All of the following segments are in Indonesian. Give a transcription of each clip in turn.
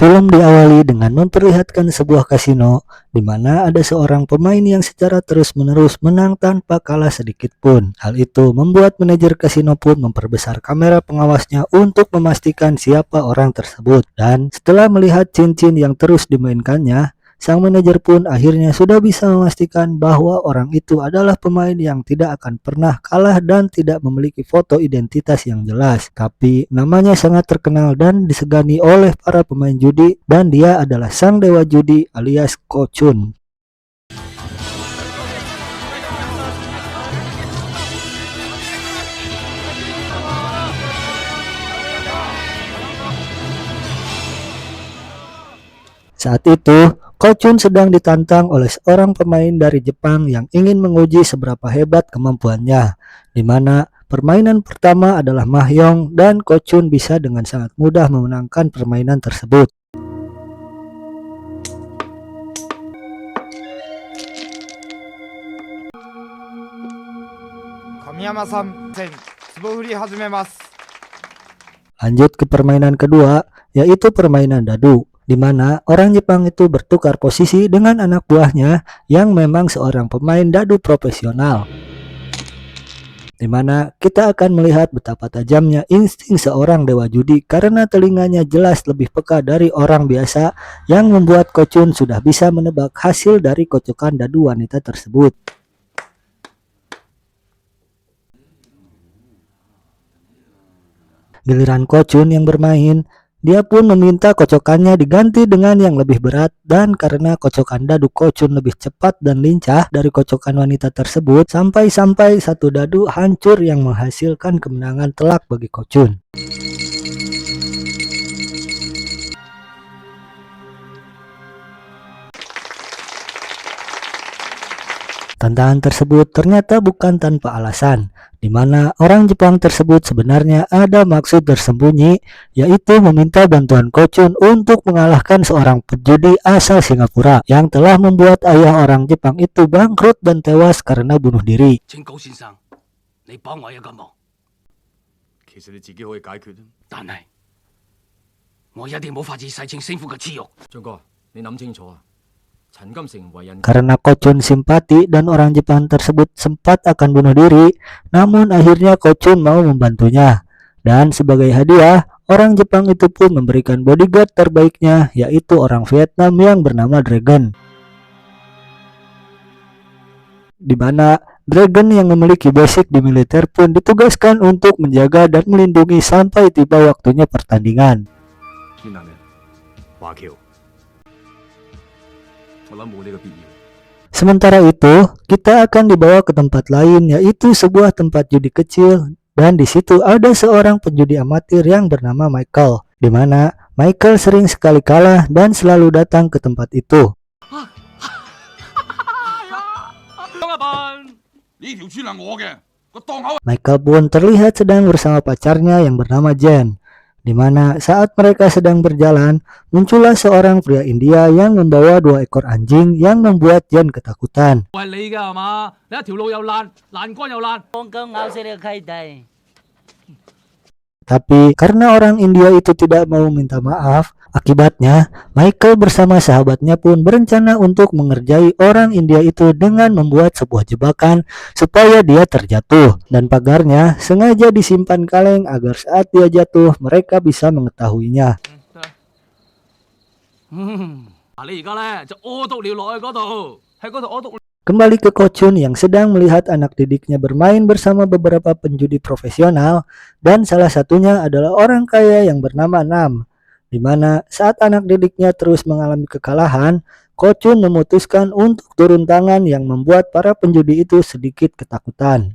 Film diawali dengan memperlihatkan sebuah kasino di mana ada seorang pemain yang secara terus-menerus menang tanpa kalah sedikit pun. Hal itu membuat manajer kasino pun memperbesar kamera pengawasnya untuk memastikan siapa orang tersebut. Dan setelah melihat cincin yang terus dimainkannya, sang manajer pun akhirnya sudah bisa memastikan bahwa orang itu adalah pemain yang tidak akan pernah kalah dan tidak memiliki foto identitas yang jelas. Tapi namanya sangat terkenal dan disegani oleh para pemain judi, dan dia adalah sang dewa judi alias Ko Chun. Saat itu, Ko Chun sedang ditantang oleh seorang pemain dari Jepang yang ingin menguji seberapa hebat kemampuannya, di mana permainan pertama adalah Mahjong dan Ko Chun bisa dengan sangat mudah memenangkan permainan tersebut. Lanjut ke permainan kedua, yaitu permainan dadu, di mana orang Jepang itu bertukar posisi dengan anak buahnya yang memang seorang pemain dadu profesional. Di mana kita akan melihat betapa tajamnya insting seorang dewa judi karena telinganya jelas lebih peka dari orang biasa, yang membuat Ko Chun sudah bisa menebak hasil dari kocokan dadu wanita tersebut. Giliran Ko Chun yang bermain, dia pun meminta kocokannya diganti dengan yang lebih berat, dan karena kocokan dadu Ko Chun lebih cepat dan lincah dari kocokan wanita tersebut, sampai-sampai satu dadu hancur yang menghasilkan kemenangan telak bagi Ko Chun. Tantangan tersebut ternyata bukan tanpa alasan, di mana orang Jepang tersebut sebenarnya ada maksud tersembunyi, yaitu meminta bantuan Ko Chun untuk mengalahkan seorang pejudi asal Singapura yang telah membuat ayah orang Jepang itu bangkrut dan tewas karena bunuh diri. Karena Ko Chun simpati dan orang Jepang tersebut sempat akan bunuh diri, namun akhirnya Ko Chun mau membantunya. Dan sebagai hadiah, orang Jepang itu pun memberikan bodyguard terbaiknya, yaitu orang Vietnam yang bernama Dragon. Di mana Dragon yang memiliki basic di militer pun ditugaskan untuk menjaga dan melindungi sampai tiba waktunya pertandingan. Sementara itu, kita akan dibawa ke tempat lain, yaitu sebuah tempat judi kecil, dan di situ ada seorang penjudi amatir yang bernama Michael, di mana Michael sering sekali kalah dan selalu datang ke tempat itu. Michael pun terlihat sedang bersama pacarnya yang bernama Jen, di mana saat mereka sedang berjalan, muncullah seorang pria India yang membawa 2 ekor anjing yang membuat Jen ketakutan. Tapi karena orang India itu tidak mau minta maaf, akibatnya Michael bersama sahabatnya pun berencana untuk mengerjai orang India itu dengan membuat sebuah jebakan supaya dia terjatuh, dan pagarnya sengaja disimpan kaleng agar saat dia jatuh mereka bisa mengetahuinya. Kembali ke Ko Chun yang sedang melihat anak didiknya bermain bersama beberapa penjudi profesional, dan salah satunya adalah orang kaya yang bernama Nam, di mana saat anak didiknya terus mengalami kekalahan, Ko Chun memutuskan untuk turun tangan yang membuat para penjudi itu sedikit ketakutan.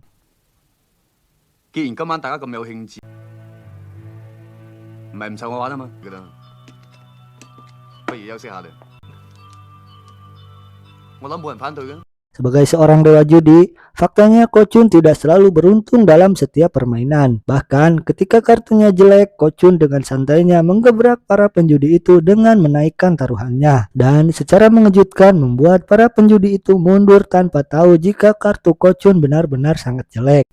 Sebagai seorang dewa judi, faktanya Ko Chun tidak selalu beruntung dalam setiap permainan. Bahkan ketika kartunya jelek, Ko Chun dengan santainya menggebrak para penjudi itu dengan menaikkan taruhannya. Dan secara mengejutkan membuat para penjudi itu mundur tanpa tahu jika kartu Ko Chun benar-benar sangat jelek.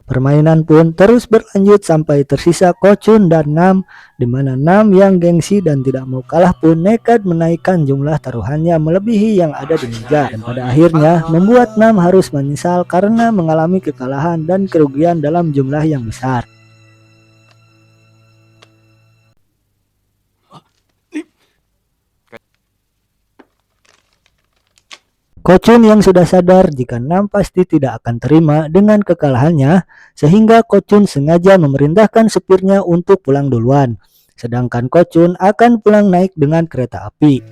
Permainan pun terus berlanjut sampai tersisa Kochun dan Nam, di mana Nam yang gengsi dan tidak mau kalah pun nekat menaikkan jumlah taruhannya melebihi yang ada di meja, dan pada akhirnya membuat Nam harus menyesal karena mengalami kekalahan dan kerugian dalam jumlah yang besar. Kochun yang sudah sadar jika Nam pasti tidak akan terima dengan kekalahannya, sehingga Kochun sengaja memerintahkan supirnya untuk pulang duluan, sedangkan Kochun akan pulang naik dengan kereta api.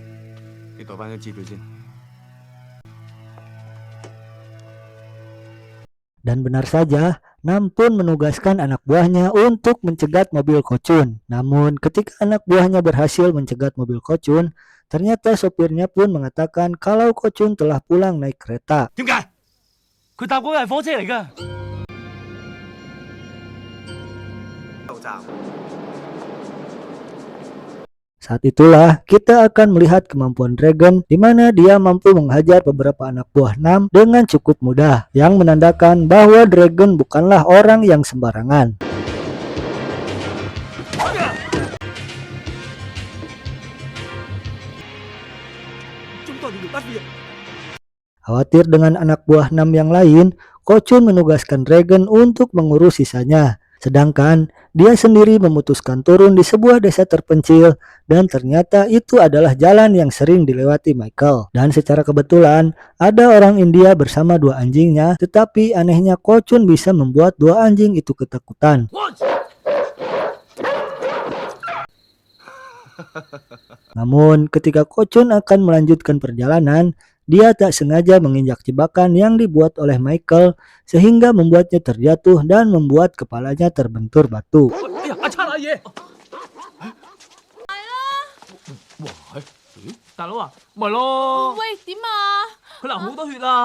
Dan benar saja, Nam pun menugaskan anak buahnya untuk mencegat mobil Kochun. Namun ketika anak buahnya berhasil mencegat mobil Kochun, ternyata sopirnya pun mengatakan kalau Kochun telah pulang naik kereta. Saat itulah kita akan melihat kemampuan Dragon di mana dia mampu menghajar beberapa anak buah Nam dengan cukup mudah, yang menandakan bahwa Dragon bukanlah orang yang sembarangan. Khawatir dengan anak buah Nam yang lain, Kochun menugaskan Dragon untuk mengurus sisanya. Sedangkan dia sendiri memutuskan turun di sebuah desa terpencil, dan ternyata itu adalah jalan yang sering dilewati Michael. Dan secara kebetulan ada orang India bersama dua anjingnya, tetapi anehnya Kochun bisa membuat dua anjing itu ketakutan. Namun ketika Kochun akan melanjutkan perjalanan, dia tak sengaja menginjak jebakan yang dibuat oleh Michael, sehingga membuatnya terjatuh dan membuat kepalanya terbentur batu.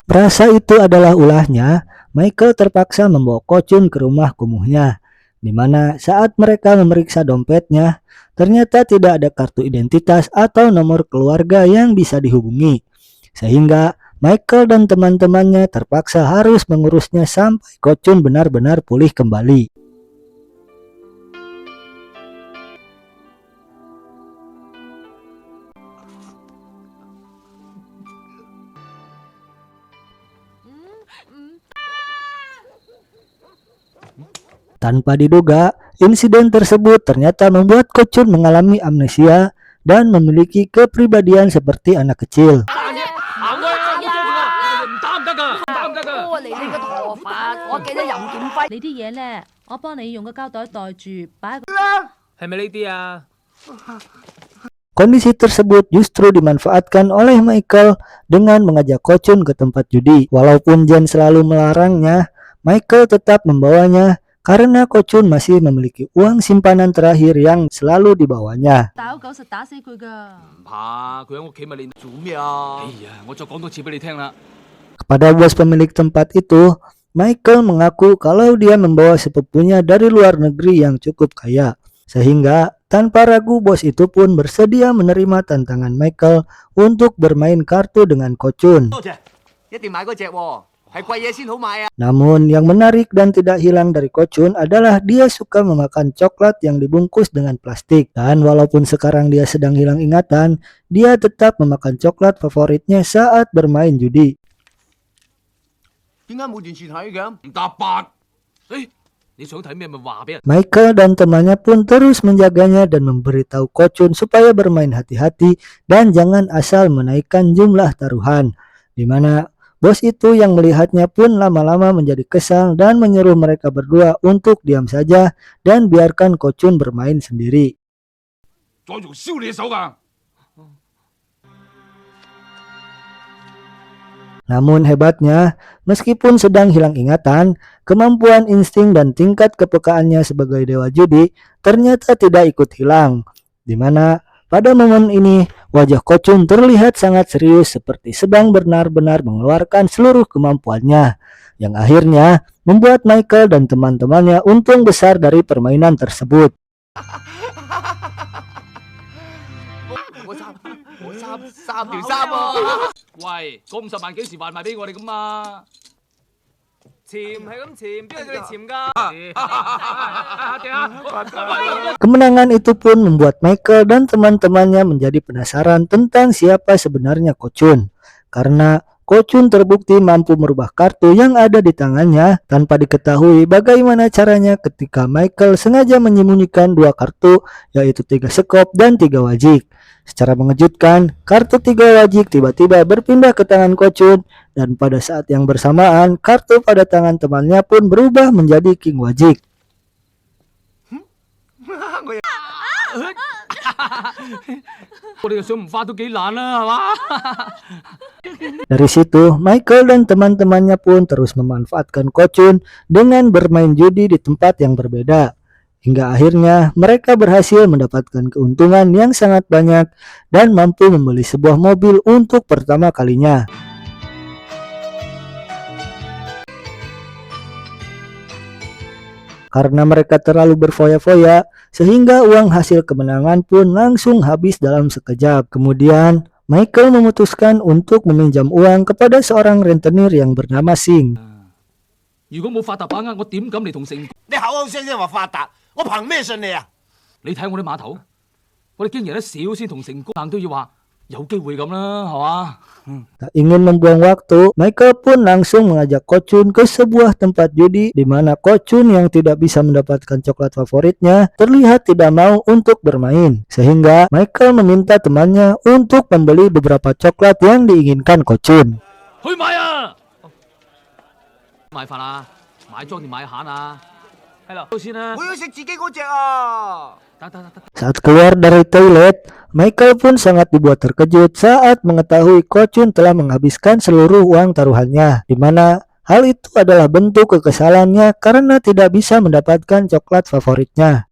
Merasa itu adalah ulahnya, Michael terpaksa membawa Kochun ke rumah kumuhnya, di mana saat mereka memeriksa dompetnya, ternyata tidak ada kartu identitas atau nomor keluarga yang bisa dihubungi. Sehingga Michael dan teman-temannya terpaksa harus mengurusnya sampai Kochun benar-benar pulih kembali. Tanpa diduga, insiden tersebut ternyata membuat Kochun mengalami amnesia dan memiliki kepribadian seperti anak kecil. Kondisi tersebut justru dimanfaatkan oleh Michael dengan mengajak Kochun ke tempat judi. Walaupun Jen selalu melarangnya, Michael tetap membawanya karena Kochun masih memiliki uang simpanan terakhir yang selalu dibawanya. Kepada bos pemilik tempat itu, Michael mengaku kalau dia membawa sepupunya dari luar negeri yang cukup kaya, sehingga tanpa ragu bos itu pun bersedia menerima tantangan Michael untuk bermain kartu dengan Kochun. Namun yang menarik dan tidak hilang dari Kochun adalah dia suka memakan coklat yang dibungkus dengan plastik. Dan walaupun sekarang dia sedang hilang ingatan, dia tetap memakan coklat favoritnya saat bermain judi. Michael dan temannya pun terus menjaganya dan memberitahu Kochun supaya bermain hati-hati dan jangan asal menaikkan jumlah taruhan, di mana bos itu yang melihatnya pun lama-lama menjadi kesal dan menyuruh mereka berdua untuk diam saja dan biarkan Kochun bermain sendiri. Namun hebatnya, meskipun sedang hilang ingatan, kemampuan insting dan tingkat kepekaannya sebagai dewa judi ternyata tidak ikut hilang, di mana pada momen ini wajah Kochun terlihat sangat serius seperti sedang benar-benar mengeluarkan seluruh kemampuannya, yang akhirnya membuat Michael dan teman-temannya untung besar dari permainan tersebut. Kemenangan itu pun membuat Michael dan teman-temannya menjadi penasaran tentang siapa sebenarnya Ko-chun. Karena Ko-chun terbukti mampu merubah kartu yang ada di tangannya tanpa diketahui bagaimana caranya ketika Michael sengaja menyembunyikan 2 kartu, yaitu 3 sekop dan 3 wajik. Secara mengejutkan, kartu 3 wajik tiba-tiba berpindah ke tangan Ko-chun dan pada saat yang bersamaan, kartu pada tangan temannya pun berubah menjadi king wajik. Dari situ, Michael dan teman-temannya pun terus memanfaatkan Ko-chun dengan bermain judi di tempat yang berbeda. Hingga akhirnya mereka berhasil mendapatkan keuntungan yang sangat banyak dan mampu membeli sebuah mobil untuk pertama kalinya. Karena mereka terlalu berfoya-foya, sehingga uang hasil kemenangan pun langsung habis dalam sekejap. Kemudian, Michael memutuskan untuk meminjam uang kepada seorang rentenir yang bernama Sing. Tak ingin membuang waktu, Michael pun langsung mengajak Ko-chun ke sebuah tempat judi di mana Ko-chun yang tidak bisa mendapatkan coklat favoritnya terlihat tidak mau untuk bermain. Sehingga Michael meminta temannya untuk membeli beberapa coklat yang diinginkan Ko-chun. Saat keluar dari toilet, Michael pun sangat dibuat terkejut saat mengetahui Ko-chun telah menghabiskan seluruh uang taruhannya, di mana hal itu adalah bentuk kekesalannya karena tidak bisa mendapatkan coklat favoritnya.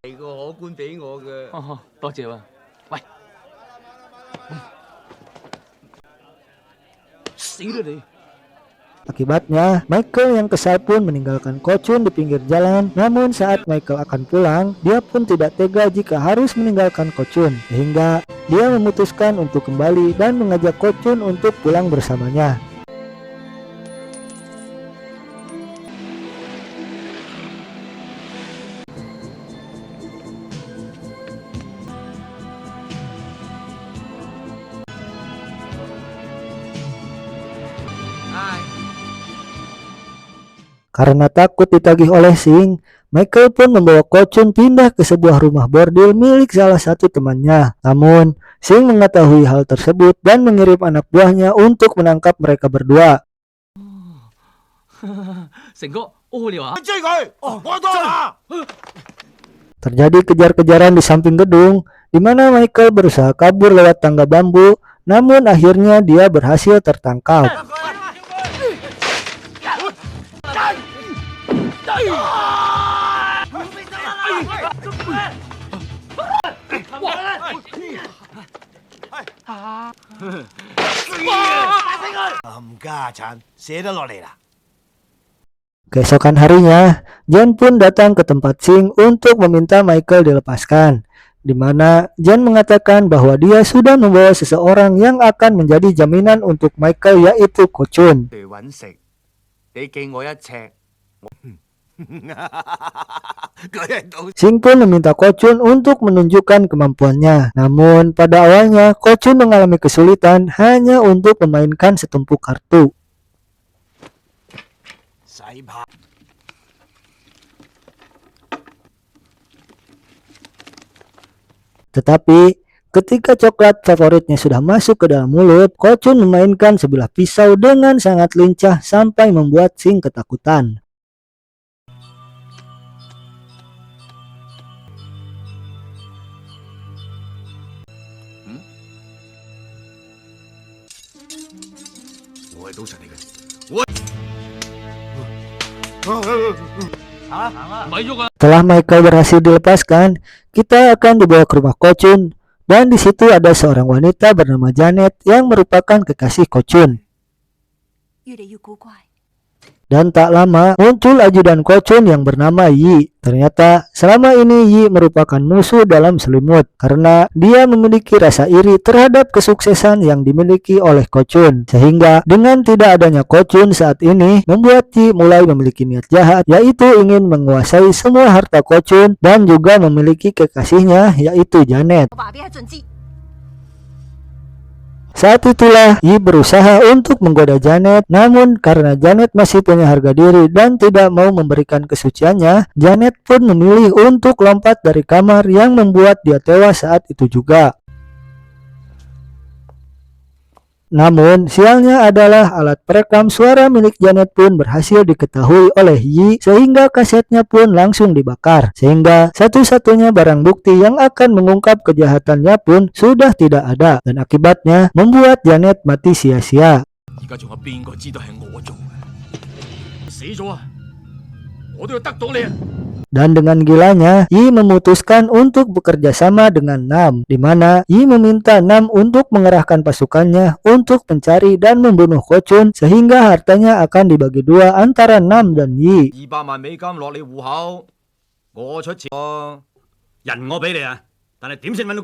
Akibatnya, Michael yang kesal pun meninggalkan Ko-chun di pinggir jalan. Namun saat Michael akan pulang, dia pun tidak tega jika harus meninggalkan Ko-chun, sehingga dia memutuskan untuk kembali dan mengajak Ko-chun untuk pulang bersamanya. Karena takut ditagih oleh Sing, Michael pun membawa Ko-chun pindah ke sebuah rumah bordil milik salah satu temannya. Namun, Sing mengetahui hal tersebut dan mengirim anak buahnya untuk menangkap mereka berdua. Terjadi kejar-kejaran di samping gedung, di mana Michael berusaha kabur lewat tangga bambu, namun akhirnya dia berhasil tertangkap. Keesokan harinya, Jan pun datang ke tempat Sing untuk meminta Michael dilepaskan, di mana Jan mengatakan bahwa dia sudah membawa seseorang yang akan menjadi jaminan untuk Michael, yaitu Ko-chun. Sing pun meminta Ko-chun untuk menunjukkan kemampuannya. Namun pada awalnya Ko-chun mengalami kesulitan hanya untuk memainkan setumpuk kartu. Tetapi ketika coklat favoritnya sudah masuk ke dalam mulut, Ko-chun memainkan sebilah pisau dengan sangat lincah sampai membuat Sing ketakutan. Setelah Michael berhasil dilepaskan, kita akan dibawa ke rumah Ko-chun, dan di situ ada seorang wanita bernama Janet yang merupakan kekasih Ko-chun. Dan tak lama muncul ajudan Kochun yang bernama Yi. Ternyata selama ini Yi merupakan musuh dalam selimut karena dia memiliki rasa iri terhadap kesuksesan yang dimiliki oleh Kochun. Sehingga dengan tidak adanya Kochun saat ini membuat Yi mulai memiliki niat jahat, yaitu ingin menguasai semua harta Kochun dan juga memiliki kekasihnya yaitu Janet. Saat itulah Yi berusaha untuk menggoda Janet, namun karena Janet masih punya harga diri dan tidak mau memberikan kesuciannya, Janet pun memilih untuk lompat dari kamar yang membuat dia tewas saat itu juga. Namun, sialnya adalah alat perekam suara milik Janet pun berhasil diketahui oleh Yi sehingga kasetnya pun langsung dibakar. Sehingga satu-satunya barang bukti yang akan mengungkap kejahatannya pun sudah tidak ada dan akibatnya membuat Janet mati sia-sia. Dan dengan gilanya, Yi memutuskan untuk bekerja sama dengan Nam, di mana Yi meminta Nam untuk mengerahkan pasukannya untuk mencari dan membunuh Kochun sehingga hartanya akan dibagi dua antara Nam dan Yi.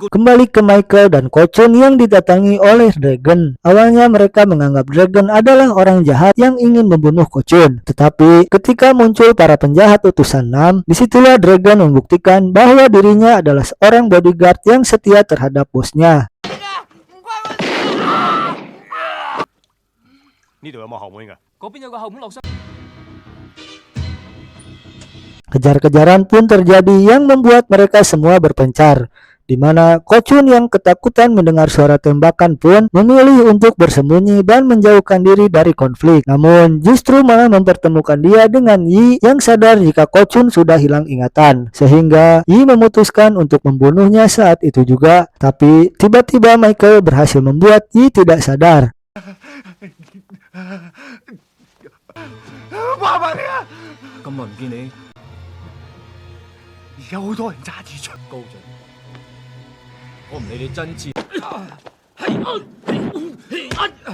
Kembali ke Michael dan Kochun yang didatangi oleh Dragon. Awalnya mereka menganggap Dragon adalah orang jahat yang ingin membunuh Kochun. Tetapi ketika muncul para penjahat utusan Nam, disitulah Dragon membuktikan bahwa dirinya adalah seorang bodyguard yang setia terhadap bosnya. Kejar-kejaran pun terjadi yang membuat mereka semua berpencar, di mana Kochun yang ketakutan mendengar suara tembakan pun memilih untuk bersembunyi dan menjauhkan diri dari konflik. Namun justru malah mempertemukan dia dengan Yi yang sadar jika Kochun sudah hilang ingatan. Sehingga Yi memutuskan untuk membunuhnya saat itu juga. Tapi tiba-tiba Michael berhasil membuat Yi tidak sadar.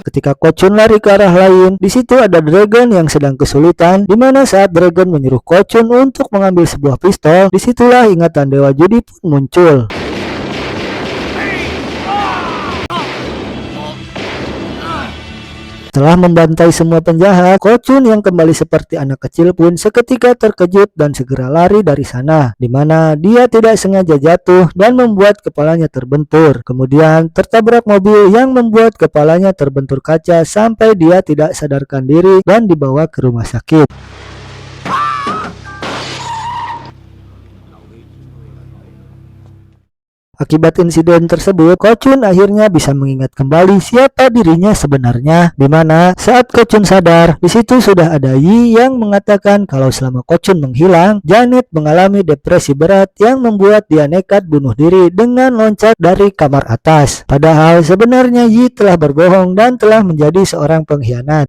Ketika Kochun lari ke arah lain, di situ ada Dragon yang sedang kesulitan, di mana saat Dragon menyuruh Kochun untuk mengambil sebuah pistol, disitulah ingatan Dewa Judi pun muncul. Setelah membantai semua penjahat, Kochun yang kembali seperti anak kecil pun seketika terkejut dan segera lari dari sana, di mana dia tidak sengaja jatuh dan membuat kepalanya terbentur. Kemudian tertabrak mobil yang membuat kepalanya terbentur kaca sampai dia tidak sadarkan diri dan dibawa ke rumah sakit. Akibat insiden tersebut, Kochun akhirnya bisa mengingat kembali siapa dirinya sebenarnya, di mana saat Kochun sadar, di situ sudah ada Yi yang mengatakan kalau selama Kochun menghilang, Janet mengalami depresi berat yang membuat dia nekat bunuh diri dengan loncat dari kamar atas. Padahal sebenarnya Yi telah berbohong dan telah menjadi seorang pengkhianat.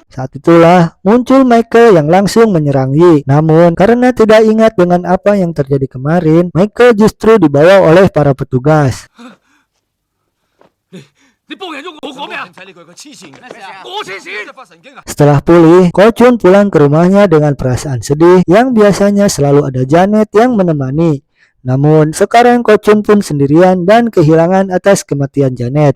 Saat itulah muncul Michael yang langsung menyerang Yi. Namun karena tidak ingat dengan apa yang terjadi kemarin, Michael justru dibawa oleh para petugas. Setelah pulih, Kochun pulang ke rumahnya dengan perasaan sedih yang biasanya selalu ada Janet yang menemani. Namun sekarang Kochun pun sendirian dan kehilangan atas kematian Janet.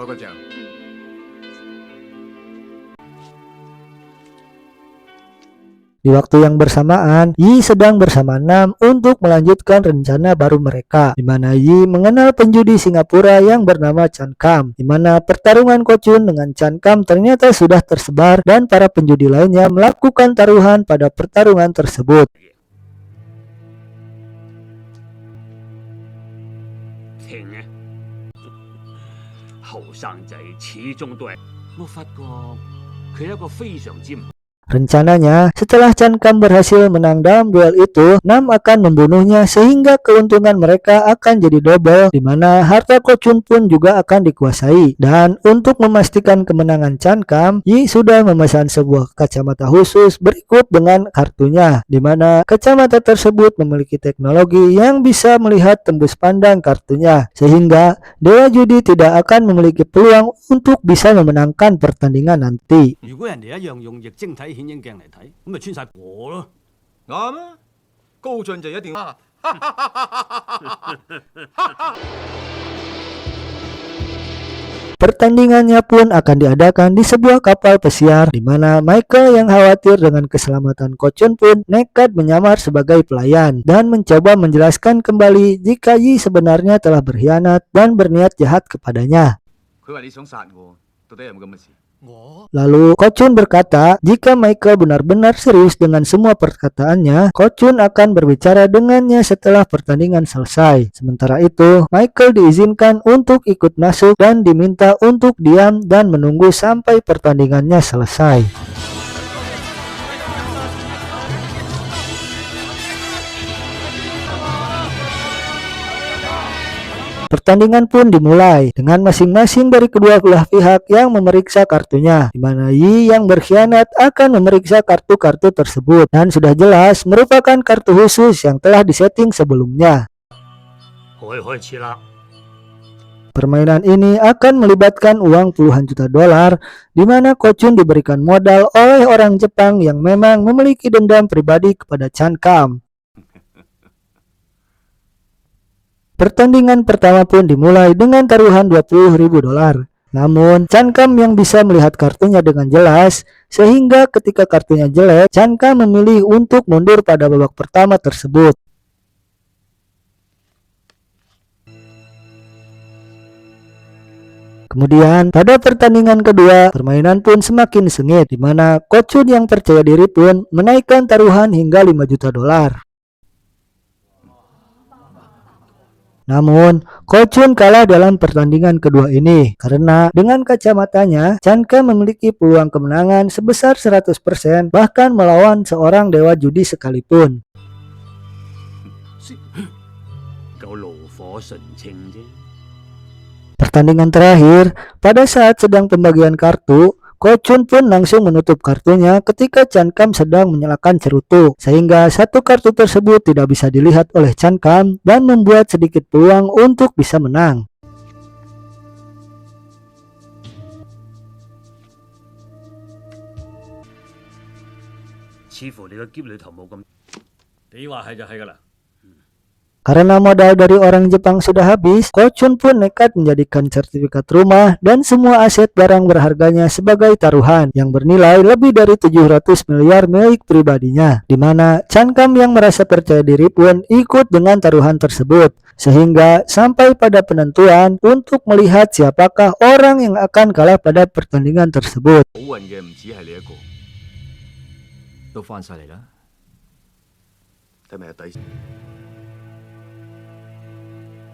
Di waktu yang bersamaan, Yi sedang bersama Nam untuk melanjutkan rencana baru mereka, di mana Yi mengenal penjudi Singapura yang bernama Chan Kam, di mana pertarungan Kochun dengan Chan Kam ternyata sudah tersebar dan para penjudi lainnya melakukan taruhan pada pertarungan tersebut. Rencananya, setelah Chan Kam berhasil menang dalam duel itu, Nam akan membunuhnya sehingga keuntungan mereka akan jadi double, di mana harta Ko Chun pun juga akan dikuasai. Dan untuk memastikan kemenangan Chan Kam, Yi sudah memesan sebuah kacamata khusus berikut dengan kartunya, di mana kacamata tersebut memiliki teknologi yang bisa melihat tembus pandang kartunya, sehingga Dewa Judi tidak akan memiliki peluang untuk bisa memenangkan pertandingan nanti. 如果人哋一樣用液晶體顯影鏡嚟睇，咁咪穿晒我咯。啱啊，高進就一定啊！ Pertandingannya pun akan diadakan di sebuah kapal pesiar, di mana Michael yang khawatir dengan keselamatan Ko Chun pun nekat menyamar sebagai pelayan dan mencoba menjelaskan kembali jika Yi sebenarnya telah berkhianat dan berniat jahat kepadanya. 佢話你想殺我，到底有冇咁嘅事？ Lalu Ko Chun berkata, jika Michael benar-benar serius dengan semua perkataannya, Ko Chun akan berbicara dengannya setelah pertandingan selesai. Sementara itu, Michael diizinkan untuk ikut masuk dan diminta untuk diam dan menunggu sampai pertandingannya selesai. Pertandingan pun dimulai dengan masing-masing dari kedua belah pihak yang memeriksa kartunya, di mana Yi yang berkhianat akan memeriksa kartu-kartu tersebut dan sudah jelas merupakan kartu khusus yang telah disetting sebelumnya. Permainan ini akan melibatkan uang puluhan juta dolar, di mana Ko Chun diberikan modal oleh orang Jepang yang memang memiliki dendam pribadi kepada Chan Kam. Pertandingan pertama pun dimulai dengan taruhan 20.000 dolar. Namun, Chan Kam yang bisa melihat kartunya dengan jelas, sehingga ketika kartunya jelek, Chan Kam memilih untuk mundur pada babak pertama tersebut. Kemudian, pada pertandingan kedua, permainan pun semakin sengit, di mana Ko Chun yang percaya diri pun menaikkan taruhan hingga 5 juta dolar. Namun, Ko Chun kalah dalam pertandingan kedua ini karena dengan kacamatanya, Chan Kam memiliki peluang kemenangan sebesar 100% bahkan melawan seorang dewa judi sekalipun. Pertandingan terakhir, pada saat sedang pembagian kartu, Ko Chun pun langsung menutup kartunya ketika Chan Kam sedang menyalakan cerutu, sehingga satu kartu tersebut tidak bisa dilihat oleh Chan Kam dan membuat sedikit peluang untuk bisa menang. Karena modal dari orang Jepang sudah habis, Ko Chun pun nekat menjadikan sertifikat rumah dan semua aset barang berharganya sebagai taruhan yang bernilai lebih dari 700 miliar milik pribadinya, di mana Chan Kam yang merasa percaya diri pun ikut dengan taruhan tersebut, sehingga sampai pada penentuan untuk melihat siapakah orang yang akan kalah pada pertandingan tersebut.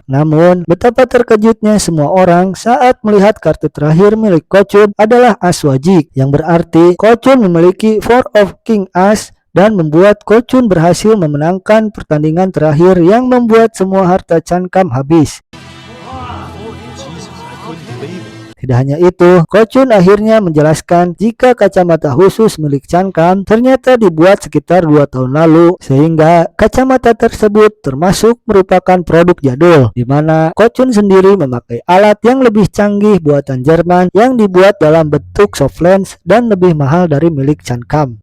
Namun, betapa terkejutnya semua orang saat melihat kartu terakhir milik Ko Chun adalah As Wajik, yang berarti Ko Chun memiliki Four of King As dan membuat Ko Chun berhasil memenangkan pertandingan terakhir yang membuat semua harta Chan Kam habis. Tidak hanya itu, Ko Chun akhirnya menjelaskan jika kacamata khusus milik Chan Kam ternyata dibuat sekitar 2 tahun lalu, sehingga kacamata tersebut termasuk merupakan produk jadul, di mana Ko Chun sendiri memakai alat yang lebih canggih buatan Jerman yang dibuat dalam bentuk soft lens dan lebih mahal dari milik Chan Kam.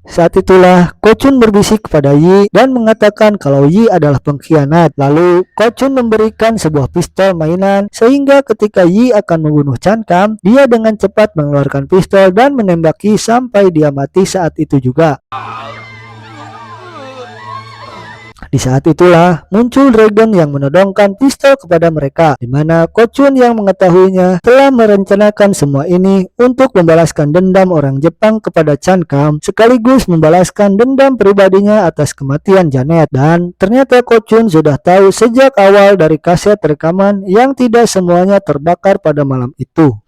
Saat itulah Ko Chun berbisik kepada Yi dan mengatakan kalau Yi adalah pengkhianat. Lalu Ko Chun memberikan sebuah pistol mainan sehingga ketika Yi akan membunuh Chan Kam, dia dengan cepat mengeluarkan pistol dan menembak Yi sampai dia mati saat itu juga. Di saat itulah muncul Dragon yang menodongkan pistol kepada mereka, di mana Ko Chun yang mengetahuinya telah merencanakan semua ini untuk membalaskan dendam orang Jepang kepada Chan Kam, sekaligus membalaskan dendam pribadinya atas kematian Janet. Dan ternyata Ko Chun sudah tahu sejak awal dari kaset rekaman yang tidak semuanya terbakar pada malam itu.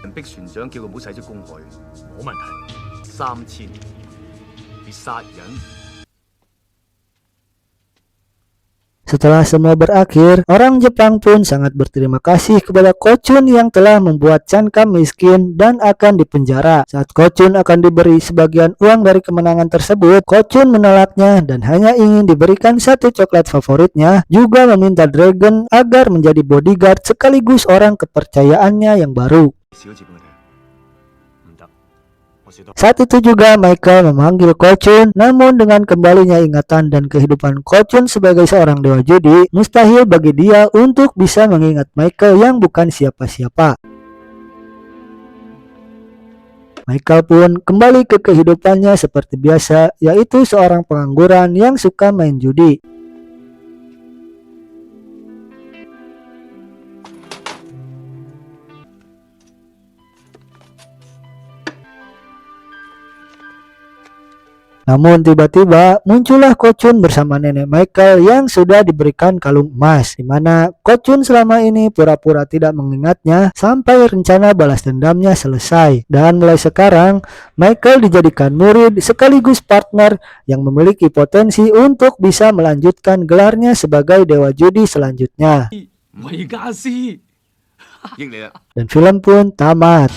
逼船長叫佢唔好駛出公海，冇問題。 3000年，你殺人。 Setelah semua berakhir, orang Jepang pun sangat berterima kasih kepada Ko Chun yang telah membuat Chan Kam miskin dan akan dipenjara. Saat Ko Chun akan diberi sebagian uang dari kemenangan tersebut, Ko Chun menolaknya dan hanya ingin diberikan satu coklat favoritnya, juga meminta Dragon agar menjadi bodyguard sekaligus orang kepercayaannya yang baru. 小字俾我聽。 唔得，我少多。 Saat itu juga Michael memanggil Ko Chun, namun dengan kembalinya ingatan dan kehidupan Ko Chun sebagai seorang dewa judi, mustahil bagi dia untuk bisa mengingat Michael yang bukan siapa-siapa. Michael pun kembali ke kehidupannya seperti biasa, yaitu seorang pengangguran yang suka main judi. Namun tiba-tiba muncullah Ko Chun bersama nenek Michael yang sudah diberikan kalung emas, di mana Ko Chun selama ini pura-pura tidak mengingatnya sampai rencana balas dendamnya selesai. Dan mulai sekarang Michael dijadikan murid sekaligus partner yang memiliki potensi untuk bisa melanjutkan gelarnya sebagai dewa judi selanjutnya. 米加斯，益你啦！ Dan film pun tamat.